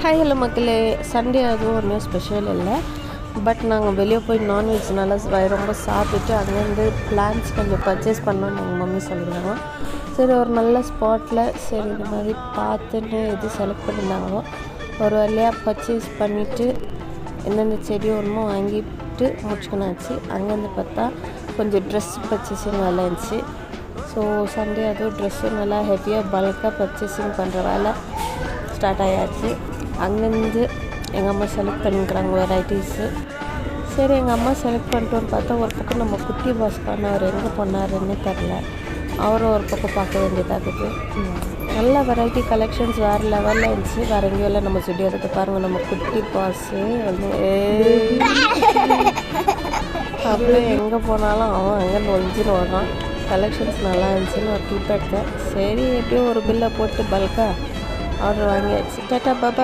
Hi hello மக்களே. Sunday அதுவும் ஒன்றும் ஸ்பெஷல் இல்லை. பட் நாங்கள் வெளியே போய் நான்வெஜ் நல்லா ரொம்ப சாப்பிட்டுட்டு அங்கேருந்து பிளான்ஸ் கொஞ்சம் பர்ச்சேஸ் பண்ணோன்னு எங்கள் மம்மி சொல்லியிருந்தாங்க. சரி ஒரு நல்ல ஸ்பாட்டில் சரி இந்த மாதிரி பார்த்துட்டு எது செலக்ட் பண்ணியிருந்தாங்களோ ஒரு வழியாக பர்ச்சேஸ் பண்ணிவிட்டு எந்தெந்த செடி ஒன்றுமோ வாங்கிட்டு முடிச்சுக்கணாச்சு. அங்கேருந்து பார்த்தா கொஞ்சம் ட்ரெஸ் பர்ச்சேசிங் வேலை இருந்துச்சு. ஸோ சண்டே அதுவும் ட்ரெஸ்ஸும் நல்லா ஹெவியாக பல்காக பர்ச்சேசிங் பண்ணுற வேலை ஸ்டார்ட் ஆகியாச்சு. அங்கேருந்து எங்கள் அம்மா செலக்ட் பண்ணிக்கிறாங்க வெரைட்டிஸு. சரி எங்கள் அம்மா செலக்ட் பண்ணிட்டோன்னு பார்த்தா ஒரு பக்கம் நம்ம குட்டி பாஸ் அவர் எங்கே போனாருன்னு தெரில. அவரும் ஒரு பக்கம் பார்க்க வேண்டியதாகுது. நல்ல வெரைட்டி கலெக்ஷன்ஸ் வேறு லெவலில் இருந்துச்சு. வேறு எங்கேயும் இல்லை, நம்ம ஸ்டுடியோவுக்கு பாருங்கள். நம்ம குட்டி பாஸு வந்து அப்படியே எங்கே போனாலும் அவன் அங்கே ஒழிஞ்சின்னு வரான். கலெக்ஷன்ஸ் நல்லா இருந்துச்சுன்னு ஒரு கிளிப் எடுத்தேன். சரி எப்படியும் ஒரு பில்லை போட்டு பல்காக ஆர்டர் வாங்கியாச்சு. டாட்டா பாபா.